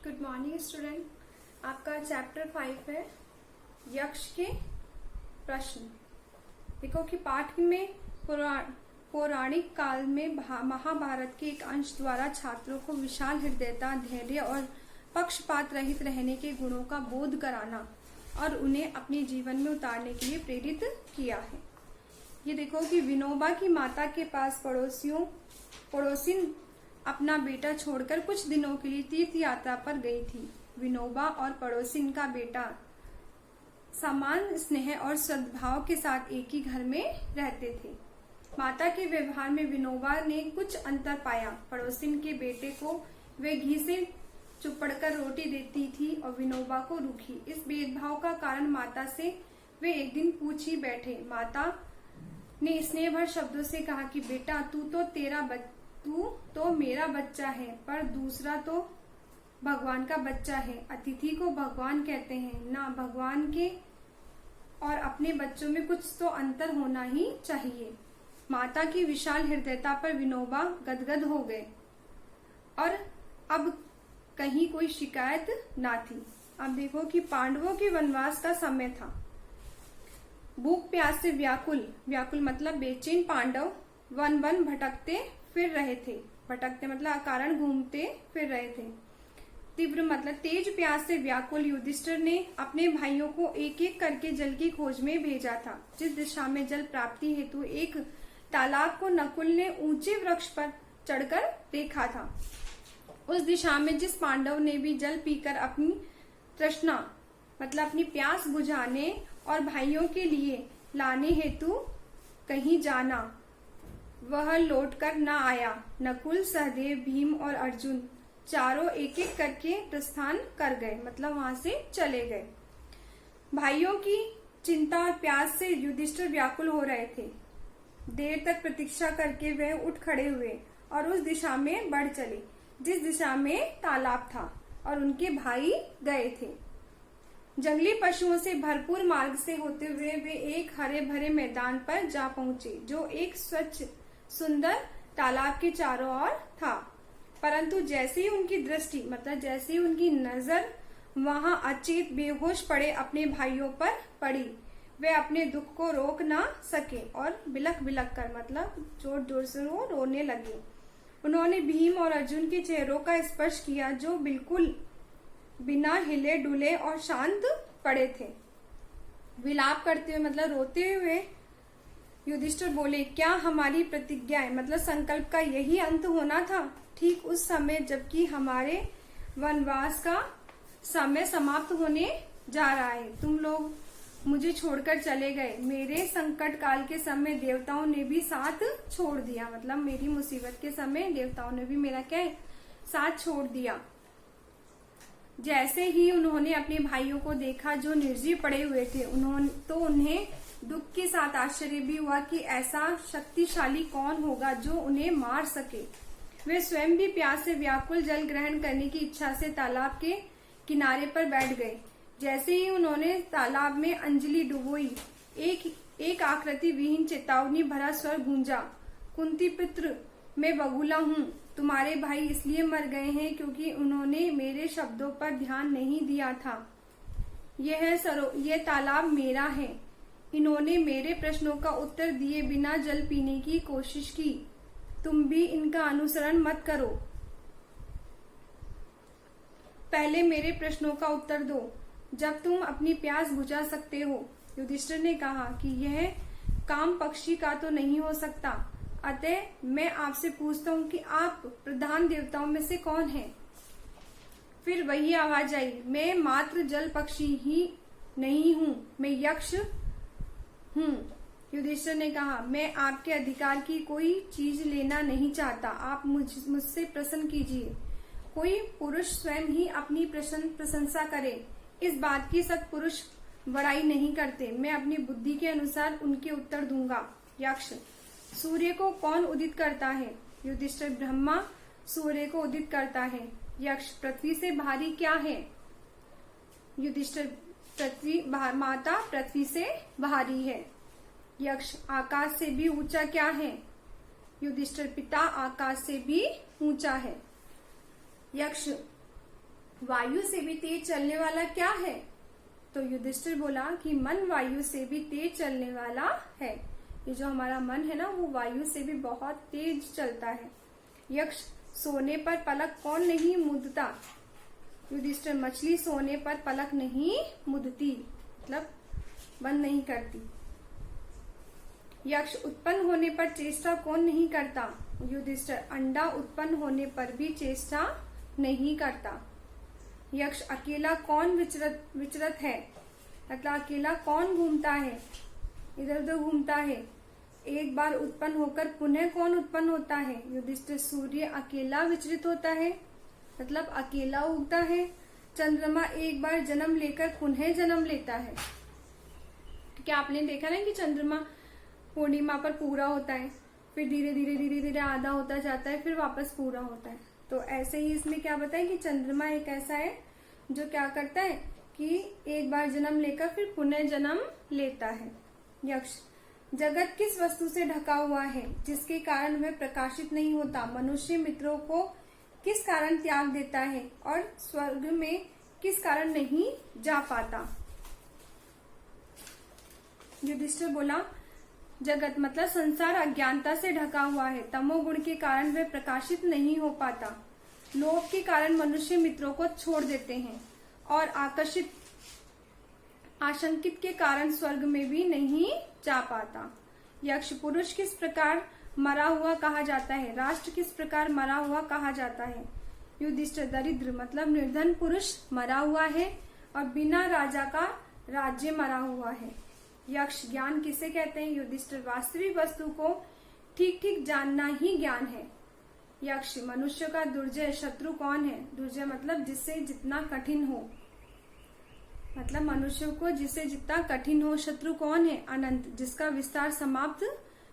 Good morning student. आपका chapter 5 है यक्ष के प्रश्न। देखो कि पाठ में पौराणिक काल में महाभारत के एक अंश द्वारा छात्रों को विशाल हृदयता, धैर्य और पक्षपात रहित रहने के गुणों का बोध कराना और उन्हें अपने जीवन में उतारने के लिए प्रेरित किया है। ये देखो कि विनोबा की माता के पास पड़ोसिन अपना बेटा छोड़कर कुछ दिनों के लिए तीर्थ यात्रा पर गई थी। विनोबा और पड़ोसिन का बेटा समान स्नेह और सद्भाव के साथ एक ही घर में रहते थे। माता के व्यवहार में विनोबा ने कुछ अंतर पाया। पड़ोसिन के बेटे को वे घी से चुपड़कर रोटी देती थी और विनोबा को रूखी। इस भेदभाव का कारण माता से वे एक दिन पूछ ही बैठे। माता ने स्नेह भर शब्दों से कहा कि बेटा तू तो मेरा बच्चा है, पर दूसरा तो भगवान का बच्चा है। अतिथि को भगवान कहते हैं ना। भगवान के और अपने बच्चों में कुछ तो अंतर होना ही चाहिए। माता की विशाल हृदयता पर विनोबा गदगद हो गए और अब कहीं कोई शिकायत ना थी। अब देखो कि पांडवों के वनवास का समय था। भूख प्यास से व्याकुल मतलब बेचैन पांडव वन भटकते फिर रहे थे। भटकते मतलब अकारण घूमते फिर रहे थे। तीव्र मतलब तेज प्यास से व्याकुल युधिष्ठिर ने अपने भाइयों को एक एक करके जल की खोज में भेजा था। जिस दिशा में जल प्राप्ति हेतु एक तालाब को नकुल ने ऊंचे वृक्ष पर चढ़कर देखा था, उस दिशा में जिस पांडव ने भी जल पीकर अपनी तृष्णा मतलब अपनी प्यास बुझाने और भाइयों के लिए लाने हेतु कहीं जाना, वह लौटकर न आया। नकुल, सहदेव, भीम और अर्जुन चारों एक एक करके प्रस्थान कर गए, मतलब वहां से चले गए। भाइयों की चिंता और प्यास से युधिष्ठिर व्याकुल हो रहे थे। देर तक प्रतीक्षा करके वे उठ खड़े हुए और उस दिशा में बढ़ चले जिस दिशा में तालाब था और उनके भाई गए थे। जंगली पशुओं से भरपूर मार्ग से होते हुए वे एक हरे भरे मैदान पर जा पहुंचे जो एक स्वच्छ सुंदर तालाब के चारों ओर था। परंतु जैसे ही उनकी दृष्टि मतलब जैसे ही उनकी नजर वहां अचेत बेहोश पड़े अपने भाइयों पर पड़ी, वे अपने दुख को रोक ना सके और बिलख कर मतलब जोर जोर से वो रोने लगे। उन्होंने भीम और अर्जुन के चेहरों का स्पर्श किया जो बिल्कुल बिना हिले डुले और शांत पड़े थे। विलाप करते हुए मतलब रोते हुए युधिष्ठिर बोले, क्या हमारी प्रतिज्ञाएं मतलब संकल्प का यही अंत होना था? ठीक उस समय जबकि हमारे वनवास का समय समाप्त होने जा रहा है, तुम लोग मुझे छोड़कर चले गए। मेरे संकट काल के समय देवताओं ने भी साथ छोड़ दिया, मतलब मेरी मुसीबत के समय देवताओं ने भी मेरा क्या साथ छोड़ दिया। जैसे ही उन्होंने अपने भाइयों को देखा जो निर्जीव पड़े हुए थे, उन्हें दुख के साथ आश्चर्य भी हुआ कि ऐसा शक्तिशाली कौन होगा जो उन्हें मार सके। वे स्वयं भी प्यास से व्याकुल जल ग्रहण करने की इच्छा से तालाब के किनारे पर बैठ गए। जैसे ही उन्होंने तालाब में अंजलि डुबोई, एक आकृति विहीन चेतावनी भरा स्वर गूंजा, कुंती पुत्र मैं बगुला हूँ। तुम्हारे भाई इसलिए मर गए हैं क्योंकि उन्होंने मेरे शब्दों पर ध्यान नहीं दिया था। यह तालाब मेरा है। इन्होंने मेरे प्रश्नों का उत्तर दिए बिना जल पीने की कोशिश की। तुम भी इनका अनुसरण मत करो। पहले मेरे प्रश्नों का उत्तर दो जब तुम अपनी प्यास बुझा सकते हो। युधिष्ठिर ने कहा कि यह काम पक्षी का तो नहीं हो सकता, अतः मैं आपसे पूछता हूँ कि आप प्रधान देवताओं में से कौन हैं? फिर वही आवाज आई, मैं मात्र जल पक्षी ही नहीं हूँ, मैं यक्ष हूँ। युधिष्ठिर ने कहा, मैं आपके अधिकार की कोई चीज लेना नहीं चाहता, आप मुझसे प्रसन्न कीजिए। कोई पुरुष स्वयं ही अपनी प्रशंसा करे, इस बात की सत्पुरुष बड़ाई नहीं करते। मैं अपनी बुद्धि के अनुसार उनके उत्तर दूंगा। यक्ष, सूर्य को कौन उदित करता है? युधिष्ठिर, ब्रह्मा सूर्य को उदित करता है। यक्ष, पृथ्वी से भारी क्या है? युधिष्ठिर, माता पृथ्वी से भारी है। यक्ष, आकाश से भी ऊंचा क्या है? युधिष्ठिर, पिता आकाश से भी ऊंचा है। यक्ष, वायु से भी तेज चलने वाला क्या है? तो युधिष्ठिर बोला कि मन वायु से भी तेज चलने वाला है। ये जो हमारा मन है ना, वो वायु से भी बहुत तेज चलता है। यक्ष, सोने पर पलक कौन नहीं मुदता? युधिष्ठिर, मछली सोने पर पलक नहीं मुदती, मतलब बंद नहीं करती। यक्ष, उत्पन्न होने पर चेष्टा कौन नहीं करता? युधिष्ठिर, अंडा उत्पन्न होने पर भी चेष्टा नहीं करता। यक्ष, अकेला कौन विचरत है? मतलब अकेला कौन घूमता है, इधर उधर घूमता है? एक बार उत्पन्न होकर पुनः कौन उत्पन्न होता है? युधिष्ठिर, सूर्य अकेला विचरित होता है, मतलब अकेला उगता है। चंद्रमा एक बार जन्म लेकर पुनः जन्म लेता है। क्या आपने देखा ना कि चंद्रमा पूर्णिमा पर पूरा होता है, फिर धीरे धीरे आधा होता जाता है, फिर वापस पूरा होता है। तो ऐसे ही इसमें क्या बताए कि चंद्रमा एक ऐसा है जो क्या करता है कि एक बार जन्म लेकर फिर पुनः जन्म लेता है। यक्ष, जगत किस वस्तु से ढका हुआ है जिसके कारण वह प्रकाशित नहीं होता? मनुष्य मित्रों को किस कारण त्याग देता है और स्वर्ग में किस कारण नहीं जा पाता? युधिष्ठिर बोला, जगत मतलब संसार अज्ञानता से ढका हुआ है, तमोगुण के कारण वह प्रकाशित नहीं हो पाता। लोभ के कारण मनुष्य मित्रों को छोड़ देते हैं और आशंकित के कारण स्वर्ग में भी नहीं जा पाता। यक्ष, पुरुष किस प्रकार मरा हुआ कहा जाता है? राष्ट्र किस प्रकार मरा हुआ कहा जाता है? युधिष्ठिर, दरिद्र मतलब निर्धन पुरुष मरा हुआ है और बिना राजा का राज्य मरा हुआ है। यक्ष, ज्ञान किसे कहते हैं? युधिष्ठिर, वास्तविक वस्तु को ठीक ठीक जानना ही ज्ञान है। यक्ष, मनुष्य का दुर्जय शत्रु कौन है? दुर्जय मतलब जिससे जितना कठिन हो, मतलब मनुष्य को जिससे जितना कठिन हो। शत्रु कौन है? अनंत, जिसका विस्तार समाप्त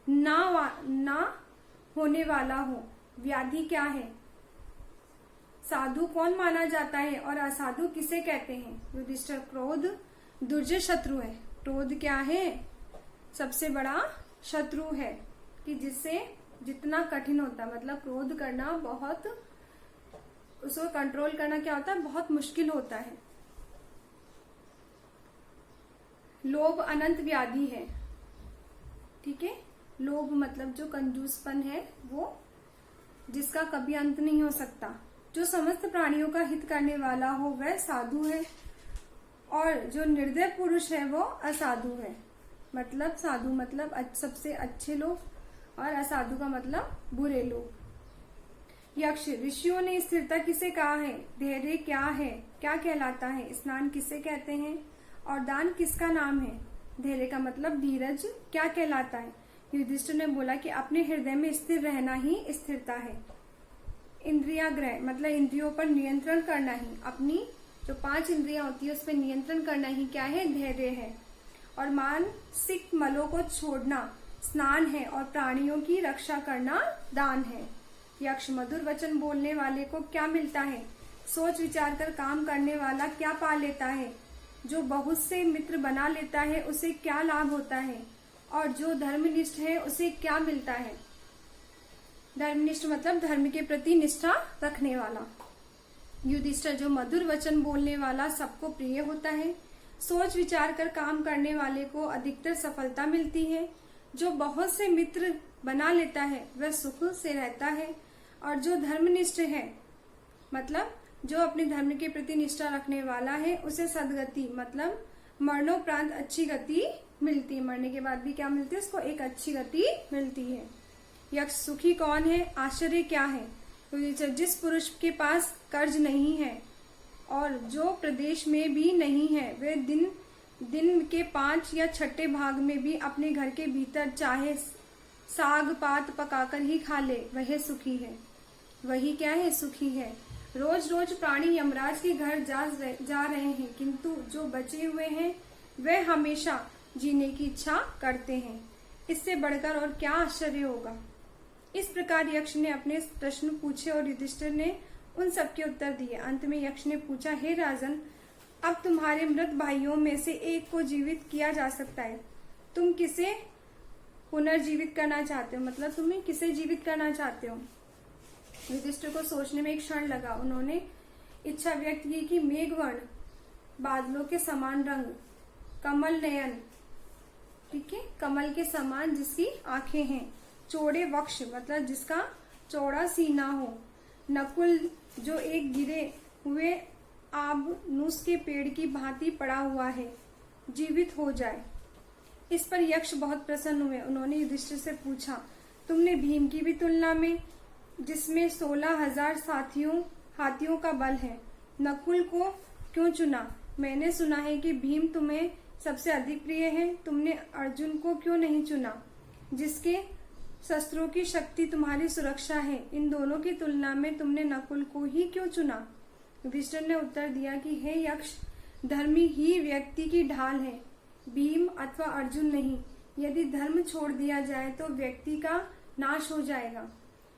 ना होने वाला हो। व्याधि क्या है? साधु कौन माना जाता है और असाधु किसे कहते हैं? युधिष्ठिर, क्रोध दुर्जय शत्रु है। क्रोध क्या है? सबसे बड़ा शत्रु है कि जिससे जितना कठिन होता है, मतलब क्रोध करना बहुत, उसको कंट्रोल करना क्या होता है, बहुत मुश्किल होता है। लोभ अनंत व्याधि है, ठीक है। लोभ मतलब जो कंजूसपन है, वो जिसका कभी अंत नहीं हो सकता। जो समस्त प्राणियों का हित करने वाला हो वह साधु है, और जो निर्दय पुरुष है वो असाधु है। मतलब साधु मतलब सबसे अच्छे लोग, और असाधु का मतलब बुरे लोग। यक्ष, ऋषियों ने स्थिरता किसे कहा है? धैर्य क्या है, क्या कहलाता है? स्नान किसे कहते हैं? और दान किसका नाम है? धैर्य का मतलब धीरज क्या कहलाता है? युधिष्ठिर ने बोला कि अपने हृदय में स्थिर रहना ही स्थिरता है। इंद्रियाग्रह मतलब इंद्रियों पर नियंत्रण करना ही, अपनी जो 5 इंद्रियां होती है उस पर नियंत्रण करना ही क्या है? धैर्य है। और मानसिक मलों को छोड़ना स्नान है, और प्राणियों की रक्षा करना दान है। यक्ष, मधुर वचन बोलने वाले को क्या मिलता है? सोच विचार कर काम करने वाला क्या पा लेता है? जो बहुत से मित्र बना लेता है उसे क्या लाभ होता है? और जो धर्मनिष्ठ है उसे क्या मिलता है? धर्मनिष्ठ मतलब धर्म के प्रति निष्ठा रखने वाला। युधिष्ठिर, जो मधुर वचन बोलने वाला सबको प्रिय होता है। सोच विचार कर काम करने वाले को अधिकतर सफलता मिलती है। जो बहुत से मित्र बना लेता है वह सुख से रहता है। और जो धर्मनिष्ठ है मतलब जो अपने धर्म के प्रति निष्ठा रखने वाला है उसे सदगति मतलब मरणोपरांत अच्छी गति मिलती है। मरने के बाद भी क्या मिलती है? उसको एक अच्छी गति मिलती है। यक्ष, सुखी कौन है? आश्चर्य क्या है? जिस पुरुष के पास कर्ज नहीं है और जो प्रदेश में भी नहीं है, वे दिन के 5 या 6 भाग में भी अपने घर के भीतर चाहे साग पात पकाकर ही खा ले, वह सुखी है। वही क्या है? सुखी है। रोज रोज प्राणी यमराज के घर जा रहे हैं, किंतु जो बचे हुए हैं वह हमेशा जीने की इच्छा करते हैं। इससे बढ़कर और क्या आश्चर्य होगा? इस प्रकार यक्ष ने अपने प्रश्न पूछे और युधिष्ठिर ने उन सबके उत्तर दिए। अंत में यक्ष ने पूछा, हे राजन, अब तुम्हारे मृत भाइयों में से एक को जीवित किया जा सकता है, तुम किसे पुनर्जीवित करना चाहते हो? मतलब तुम्हें किसे जीवित करना चाहते हो? युधिष्ठिर को सोचने में एक क्षण लगा। उन्होंने इच्छा व्यक्त की कि मेघवर्ण बादलों के समान रंग, कमल नयन, ठीक है, कमल के समान जिसकी आंखें हैं, चौड़े वक्ष मतलब जिसका चौड़ा सीना हो, नकुल जो एक गिरे हुए आबनूस के पेड़ की भांति पड़ा हुआ है, जीवित हो जाए। इस पर यक्ष बहुत प्रसन्न हुए। उन्होंने युधिष्ठिर से पूछा, तुमने भीम की भी तुलना में, जिसमें 16,000 हाथियों का बल है, नकुल को क्यों चुना? मैंने सुना है कि भीम तुम्हें सबसे अधिक प्रिय है। तुमने अर्जुन को क्यों नहीं चुना, जिसके शस्त्रों की शक्ति तुम्हारी सुरक्षा है? इन दोनों की तुलना में तुमने नकुल को ही क्यों चुना? युधिष्ठिर ने उत्तर दिया कि हे यक्ष, धर्मी ही व्यक्ति की ढाल है, भीम अथवा अर्जुन नहीं। यदि धर्म छोड़ दिया जाए तो व्यक्ति का नाश हो जाएगा।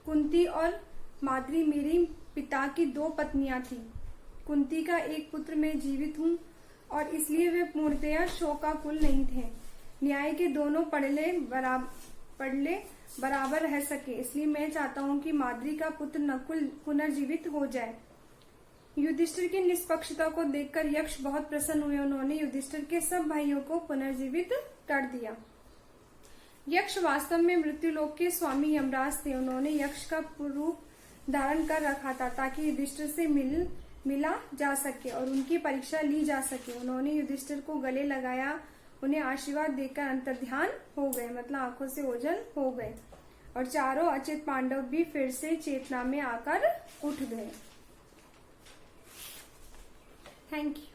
कुंती और माद्री मेरी पिता की 2 पत्नियां थी। कुंती का एक पुत्र मैं जीवित हूँ और इसलिए वे पूर्णतया शोकाकुल नहीं थे। न्याय के दोनों पड़ले बराबर रह सके, इसलिए मैं चाहता हूँ कि माद्री का पुत्र नकुल पुनर्जीवित हो जाए। युधिष्ठिर की निष्पक्षता को देखकर यक्ष बहुत प्रसन्न हुए। उन्होंने युधिष्ठिर के सब भाइयों को पुनर्जीवित कर दिया। यक्ष वास्तव में मृत्युलोक के स्वामी यमराज थे। उन्होंने यक्ष का रूप धारण कर रखा था ताकि युधिष्ठिर से मिला जा सके और उनकी परीक्षा ली जा सके। उन्होंने युधिष्ठिर को गले लगाया, उन्हें आशीर्वाद देकर अंतर्ध्यान हो गए, मतलब आंखों से ओझल हो गए, और चारों अचेत पांडव भी फिर से चेतना में आकर उठ गए। Thank you.